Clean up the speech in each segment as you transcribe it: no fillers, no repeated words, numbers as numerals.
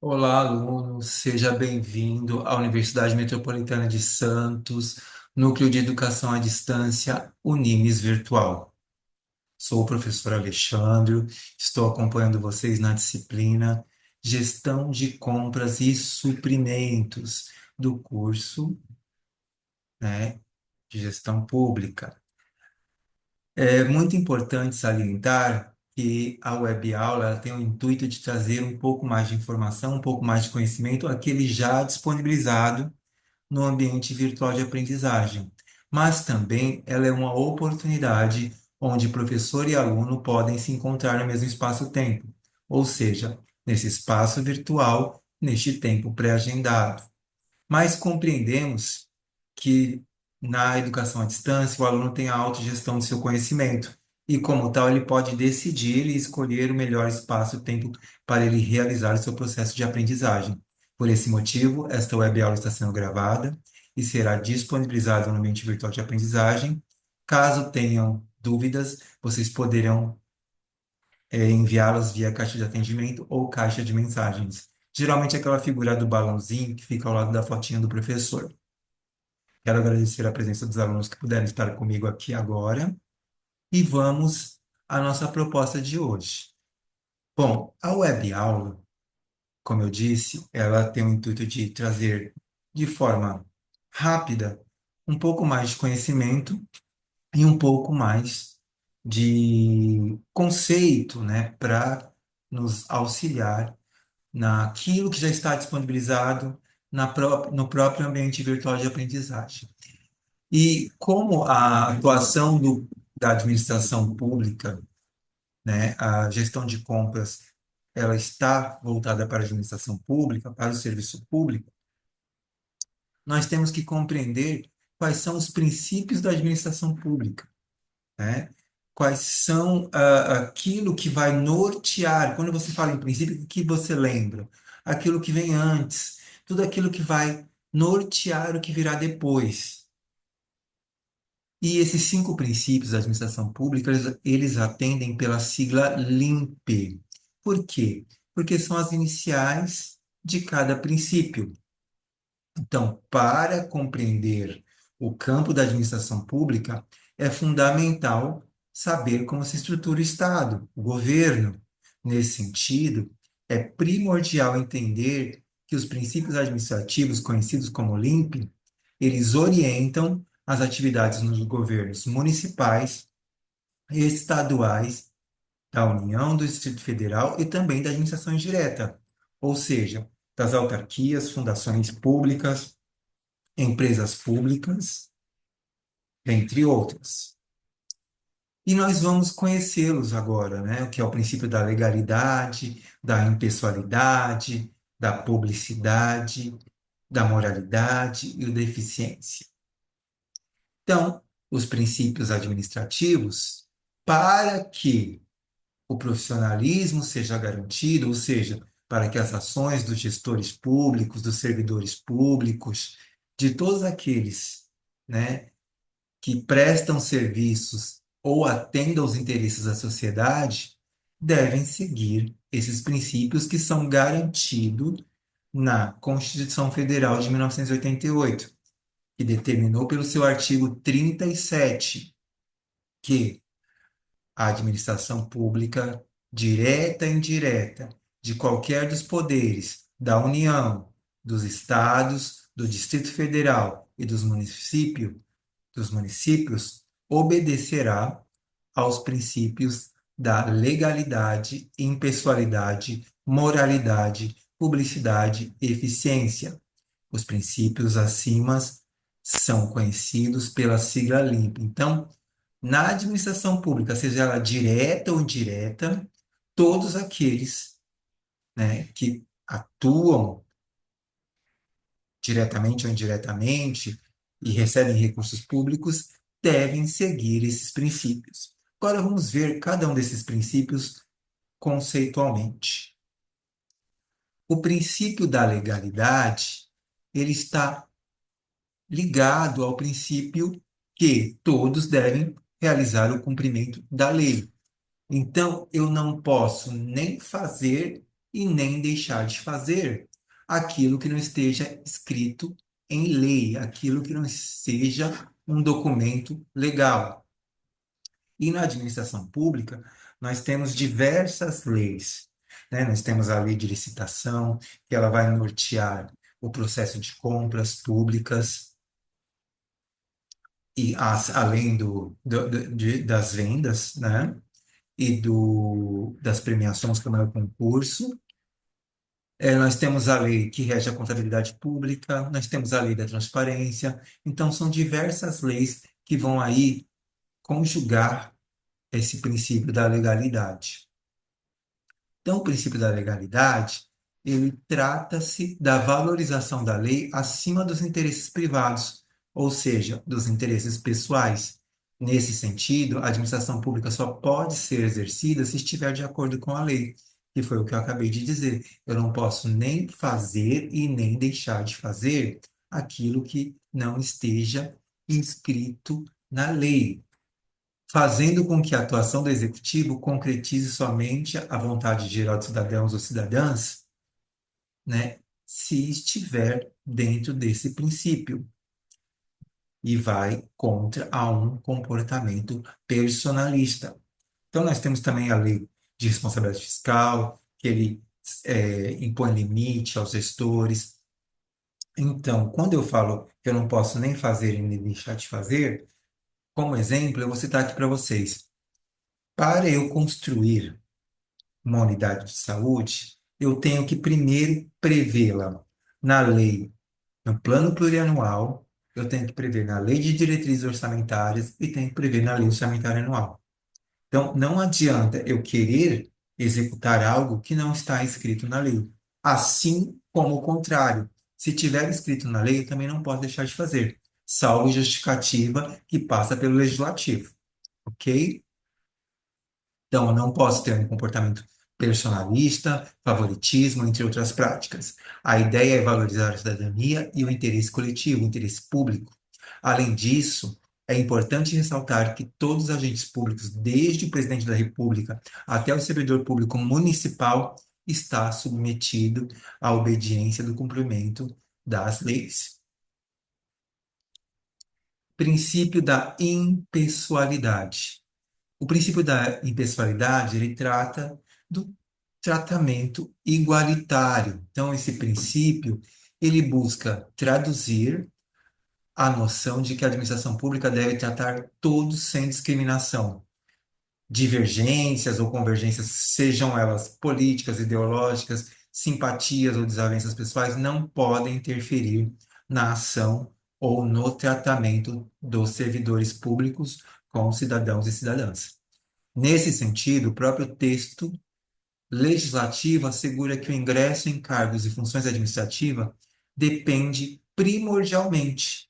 Olá, aluno, seja bem-vindo à Universidade Metropolitana de Santos, Núcleo de Educação à Distância, Unimes Virtual. Sou o professor Alexandre, estou acompanhando vocês na disciplina Gestão de Compras e Suprimentos do curso, né, de Gestão Pública. É muito importante salientar que a web aula ela tem o intuito de trazer um pouco mais de informação, um pouco mais de conhecimento, aquele já disponibilizado no ambiente virtual de aprendizagem. Mas também ela é uma oportunidade onde professor e aluno podem se encontrar no mesmo espaço-tempo, ou seja, nesse espaço virtual, neste tempo pré-agendado. Mas compreendemos que na educação à distância o aluno tem a autogestão do seu conhecimento e, como tal, ele pode decidir e escolher o melhor espaço-tempo para ele realizar o seu processo de aprendizagem. Por esse motivo, esta web aula está sendo gravada e será disponibilizada no ambiente virtual de aprendizagem. Caso tenham dúvidas, vocês poderão enviá-las via caixa de atendimento ou caixa de mensagens. Geralmente aquela figura do balãozinho que fica ao lado da fotinha do professor. Quero agradecer a presença dos alunos que puderam estar comigo aqui agora e vamos à nossa proposta de hoje. Bom, a web aula, como eu disse, ela tem o intuito de trazer de forma rápida um pouco mais de conhecimento e um pouco mais de conceito, né, para nos auxiliar naquilo que já está disponibilizado no próprio ambiente virtual de aprendizagem. E como a atuação da administração pública, né, a gestão de compras, ela está voltada para a administração pública, para o serviço público, nós temos que compreender quais são os princípios da administração pública, né? Quais são aquilo que vai nortear. Quando você fala em princípio, o que você lembra? Aquilo que vem antes, tudo aquilo que vai nortear o que virá depois. E esses cinco princípios da administração pública, eles atendem pela sigla LIMP. Por quê? Porque são as iniciais de cada princípio. Então, para compreender o campo da administração pública, é fundamental saber como se estrutura o Estado, o governo. Nesse sentido, é primordial entender que os princípios administrativos, conhecidos como LIMP, eles orientam as atividades nos governos municipais, estaduais, da União, do Distrito Federal e também da administração indireta, ou seja, das autarquias, fundações públicas, empresas públicas, entre outras. E nós vamos conhecê-los agora, né? O que é o princípio da legalidade, da impessoalidade, da publicidade, da moralidade e o da eficiência. Então, os princípios administrativos, para que o profissionalismo seja garantido, ou seja, para que as ações dos gestores públicos, dos servidores públicos, de todos aqueles, né, que prestam serviços ou atendam aos interesses da sociedade, devem seguir esses princípios que são garantidos na Constituição Federal de 1988, que determinou pelo seu artigo 37 que a administração pública, direta e indireta, de qualquer dos poderes da União, dos estados, do Distrito Federal e dos municípios, obedecerá aos princípios da legalidade, impessoalidade, moralidade, publicidade e eficiência. Os princípios acima são conhecidos pela sigla LIMP. Então, na administração pública, seja ela direta ou indireta, todos aqueles, né, que atuam diretamente ou indiretamente e recebem recursos públicos devem seguir esses princípios. Agora vamos ver cada um desses princípios conceitualmente. O princípio da legalidade, ele está ligado ao princípio que todos devem realizar o cumprimento da lei. Então, eu não posso nem fazer e nem deixar de fazer aquilo que não esteja escrito em lei, aquilo que não seja um documento legal. E na administração pública, nós temos diversas leis, né? Nós temos a lei de licitação, que ela vai nortear o processo de compras públicas, e além das vendas, né? E das premiações, como é o concurso. Nós temos a lei que rege a contabilidade pública, nós temos a lei da transparência. Então, são diversas leis que vão aí conjugar esse princípio da legalidade. Então, o princípio da legalidade, ele trata-se da valorização da lei acima dos interesses privados, ou seja, dos interesses pessoais. Nesse sentido, a administração pública só pode ser exercida se estiver de acordo com a lei, que foi o que eu acabei de dizer. Eu não posso nem fazer e nem deixar de fazer aquilo que não esteja inscrito na lei, fazendo com que a atuação do executivo concretize somente a vontade geral dos cidadãos ou cidadãs, né, se estiver dentro desse princípio e vai contra a um comportamento personalista. Então, nós temos também a lei de responsabilidade fiscal, que ele impõe limite aos gestores. Então, quando eu falo que eu não posso nem fazer e nem deixar de fazer, como exemplo, eu vou citar aqui para vocês. Para eu construir uma unidade de saúde, eu tenho que primeiro prevê-la na lei, no plano plurianual, eu tenho que prever na lei de diretrizes orçamentárias e tenho que prever na lei orçamentária anual. Então, não adianta eu querer executar algo que não está escrito na lei. Assim como o contrário. Se tiver escrito na lei, eu também não posso deixar de fazer, salvo justificativa que passa pelo legislativo, ok? Então, eu não posso ter um comportamento personalista, favoritismo, entre outras práticas. A ideia é valorizar a cidadania e o interesse coletivo, o interesse público. Além disso, é importante ressaltar que todos os agentes públicos, desde o presidente da República até o servidor público municipal, está submetido à obediência do cumprimento das leis. Princípio da impessoalidade. O princípio da impessoalidade, ele trata do tratamento igualitário. Então, esse princípio, ele busca traduzir a noção de que a administração pública deve tratar todos sem discriminação. Divergências ou convergências, sejam elas políticas, ideológicas, simpatias ou desavenças pessoais, não podem interferir na ação ou no tratamento dos servidores públicos com cidadãos e cidadãs. Nesse sentido, o próprio texto legislativo assegura que o ingresso em cargos e funções administrativas depende primordialmente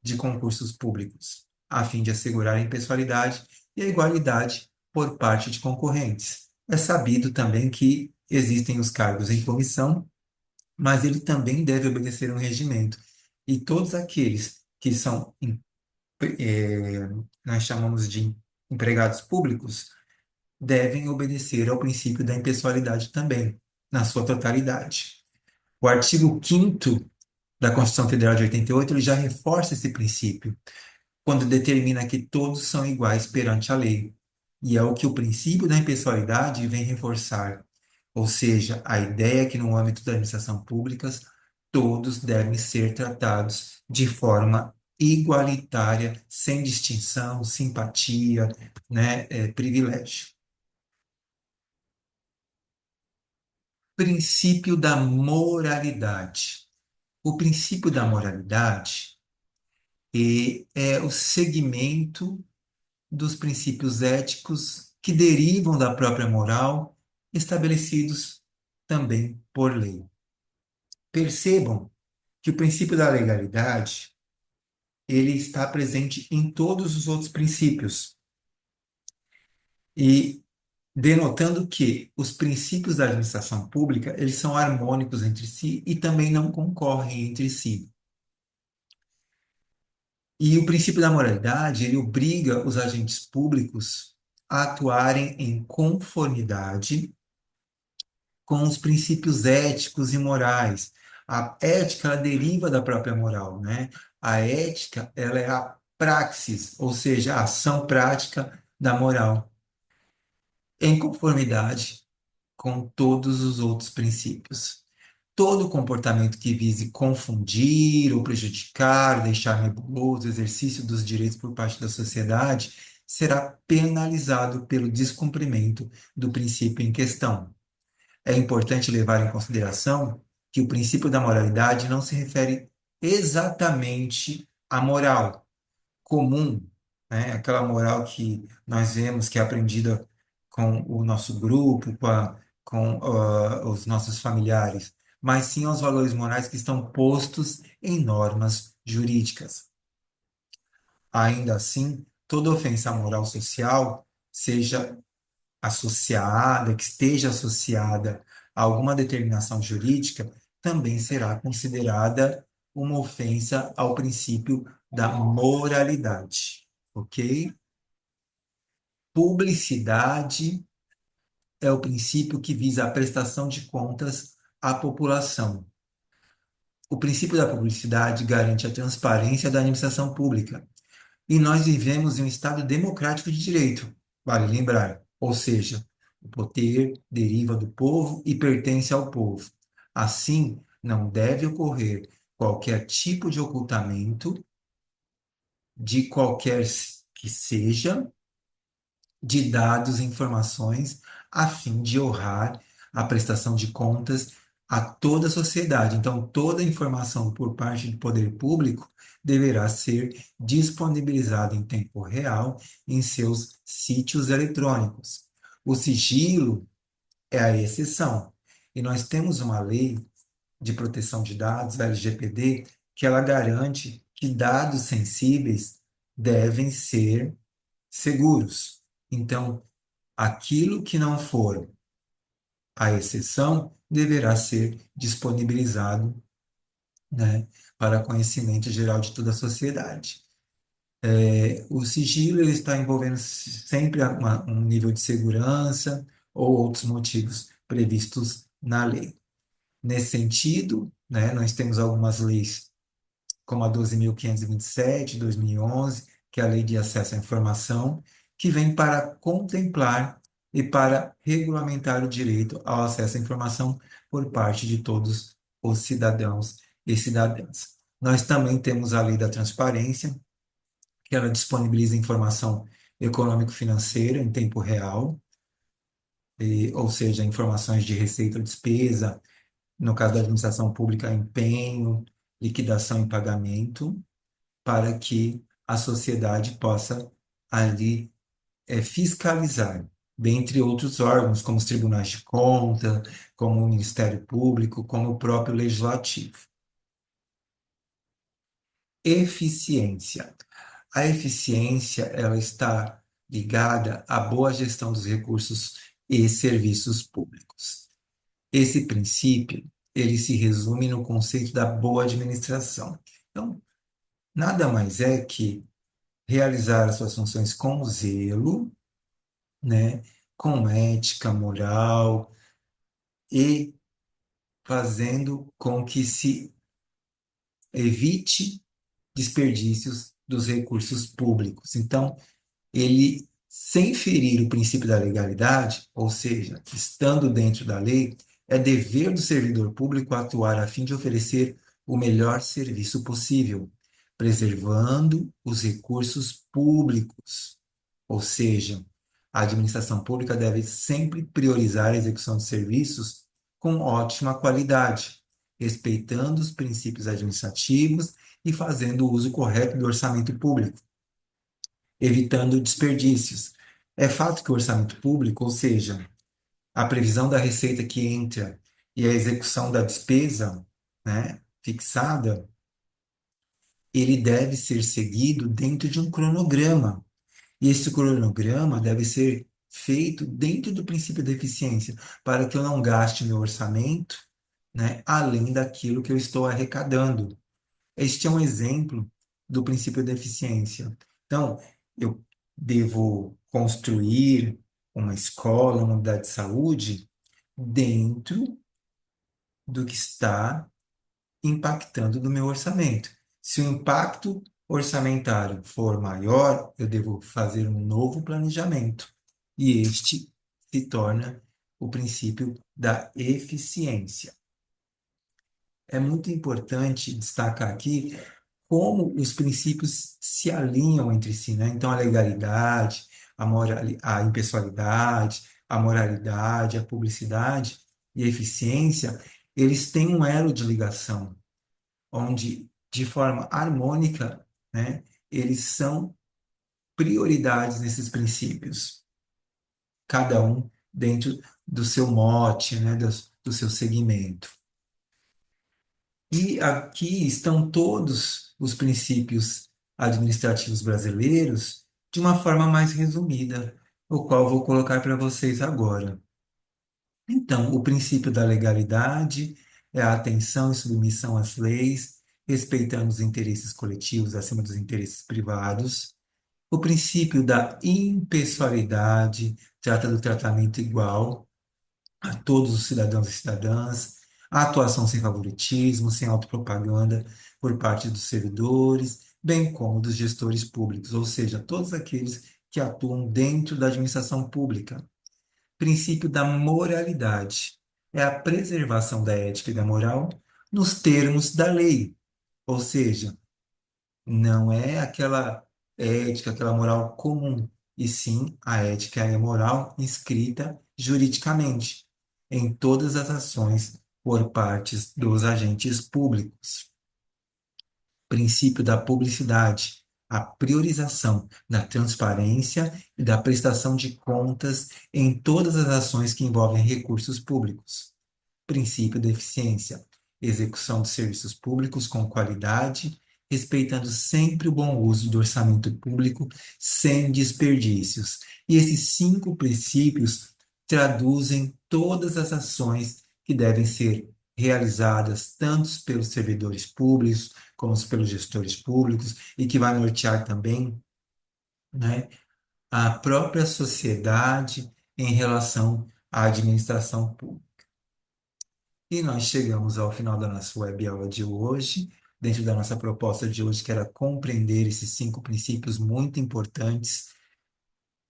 de concursos públicos, a fim de assegurar a impessoalidade e a igualdade por parte de concorrentes. É sabido também que existem os cargos em comissão, mas ele também deve obedecer um regimento. E todos aqueles que são, nós chamamos de empregados públicos, devem obedecer ao princípio da impessoalidade também, na sua totalidade. O artigo 5º da Constituição Federal de 88, ele já reforça esse princípio, quando determina que todos são iguais perante a lei. E é o que o princípio da impessoalidade vem reforçar, ou seja, a ideia que no âmbito da administração pública todos devem ser tratados de forma igualitária, sem distinção, simpatia, né, privilégio. Princípio da moralidade. O princípio da moralidade é o segmento dos princípios éticos que derivam da própria moral, estabelecidos também por lei. Percebam que o princípio da legalidade, ele está presente em todos os outros princípios, e denotando que os princípios da administração pública, eles são harmônicos entre si e também não concorrem entre si. E o princípio da moralidade, ele obriga os agentes públicos a atuarem em conformidade com os princípios éticos e morais. A ética, ela deriva da própria moral, né? A ética, ela é a praxis, ou seja, a ação prática da moral, em conformidade com todos os outros princípios. Todo comportamento que vise confundir ou prejudicar, deixar nebuloso o exercício dos direitos por parte da sociedade será penalizado pelo descumprimento do princípio em questão. É importante levar em consideração que o princípio da moralidade não se refere exatamente à moral comum, né? Aquela moral que nós vemos que é aprendida com o nosso grupo, com os nossos familiares, mas sim aos valores morais que estão postos em normas jurídicas. Ainda assim, toda ofensa à moral social, seja associada, que esteja associada a alguma determinação jurídica, também será considerada uma ofensa ao princípio da moralidade, ok? Publicidade é o princípio que visa a prestação de contas à população. O princípio da publicidade garante a transparência da administração pública. E nós vivemos em um Estado democrático de direito, vale lembrar. Ou seja, o poder deriva do povo e pertence ao povo. Assim, não deve ocorrer qualquer tipo de ocultamento de qualquer que seja de dados e informações a fim de honrar a prestação de contas a toda a sociedade. Então, toda informação por parte do poder público deverá ser disponibilizada em tempo real em seus sítios eletrônicos. O sigilo é a exceção. E nós temos uma lei de proteção de dados, a LGPD, que ela garante que dados sensíveis devem ser seguros. Então, aquilo que não for a exceção deverá ser disponibilizado, né, para conhecimento geral de toda a sociedade. O sigilo ele está envolvendo sempre um nível de segurança ou outros motivos previstos na lei. Nesse sentido, né, nós temos algumas leis como a 12.527, 2011, que é a Lei de Acesso à Informação, que vem para contemplar e para regulamentar o direito ao acesso à informação por parte de todos os cidadãos e cidadãs. Nós também temos a Lei da Transparência, que ela disponibiliza informação econômico-financeira em tempo real, ou seja, informações de receita ou despesa, no caso da administração pública, empenho, liquidação e pagamento, para que a sociedade possa ali fiscalizar, dentre outros órgãos, como os tribunais de conta, como o Ministério Público, como o próprio Legislativo. Eficiência. A eficiência, ela está ligada à boa gestão dos recursos e serviços públicos. Esse princípio, ele se resume no conceito da boa administração. Então, nada mais é que realizar as suas funções com zelo, né, com ética, moral e fazendo com que se evite desperdícios dos recursos públicos. Então, ele, sem ferir o princípio da legalidade, ou seja, estando dentro da lei, é dever do servidor público atuar a fim de oferecer o melhor serviço possível, preservando os recursos públicos. Ou seja, a administração pública deve sempre priorizar a execução de serviços com ótima qualidade, respeitando os princípios administrativos e fazendo o uso correto do orçamento público, evitando desperdícios. É fato que o orçamento público, ou seja, a previsão da receita que entra e a execução da despesa, né, fixada, ele deve ser seguido dentro de um cronograma. E esse cronograma deve ser feito dentro do princípio da eficiência, para que eu não gaste meu orçamento, né, além daquilo que eu estou arrecadando. Este é um exemplo do princípio da eficiência. Então, eu devo construir uma escola, uma unidade de saúde, dentro do que está impactando do meu orçamento. Se o impacto orçamentário for maior, eu devo fazer um novo planejamento. E este se torna o princípio da eficiência. É muito importante destacar aqui como os princípios se alinham entre si, né? Então, a legalidade, a impessoalidade, a moralidade, a publicidade e a eficiência, eles têm um elo de ligação onde, de forma harmônica, né, eles são prioridades nesses princípios, cada um dentro do seu mote, né, do seu segmento. E aqui estão todos os princípios administrativos brasileiros de uma forma mais resumida, o qual vou colocar para vocês agora. Então, o princípio da legalidade é a atenção e submissão às leis, respeitando os interesses coletivos acima dos interesses privados. O princípio da impessoalidade trata do tratamento igual a todos os cidadãos e cidadãs, a atuação sem favoritismo, sem autopropaganda por parte dos servidores, bem como dos gestores públicos, ou seja, todos aqueles que atuam dentro da administração pública. Princípio da moralidade é a preservação da ética e da moral nos termos da lei, ou seja, não é aquela ética, aquela moral comum, e sim a ética e a moral inscrita juridicamente em todas as ações por partes dos agentes públicos. Princípio da publicidade, a priorização da transparência e da prestação de contas em todas as ações que envolvem recursos públicos. Princípio da eficiência, execução de serviços públicos com qualidade, respeitando sempre o bom uso do orçamento público, sem desperdícios. E esses cinco princípios traduzem todas as ações que devem ser realizadas, tanto pelos servidores públicos, como pelos gestores públicos, e que vai nortear também, né, a própria sociedade em relação à administração pública. E nós chegamos ao final da nossa web aula de hoje, dentro da nossa proposta de hoje, que era compreender esses cinco princípios muito importantes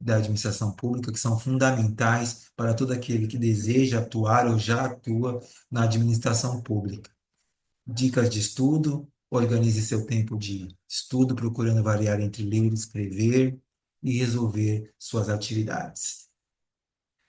da administração pública, que são fundamentais para todo aquele que deseja atuar ou já atua na administração pública. Dicas de estudo: organize seu tempo de estudo, procurando variar entre ler, escrever e resolver suas atividades.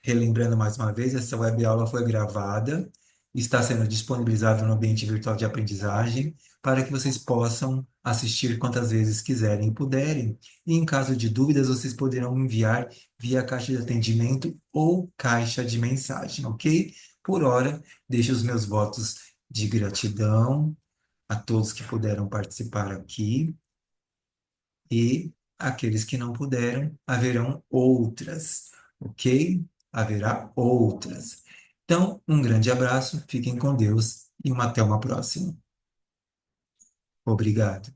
Relembrando mais uma vez, essa web aula foi gravada, está sendo disponibilizada no ambiente virtual de aprendizagem para que vocês possam assistir quantas vezes quiserem e puderem. E em caso de dúvidas, vocês poderão enviar via caixa de atendimento ou caixa de mensagem, ok? Por hora, deixo os meus votos de gratidão a todos que puderam participar aqui e aqueles que não puderam, haverão outras, ok? Haverá outras. Então, um grande abraço, fiquem com Deus e até uma próxima. Obrigado.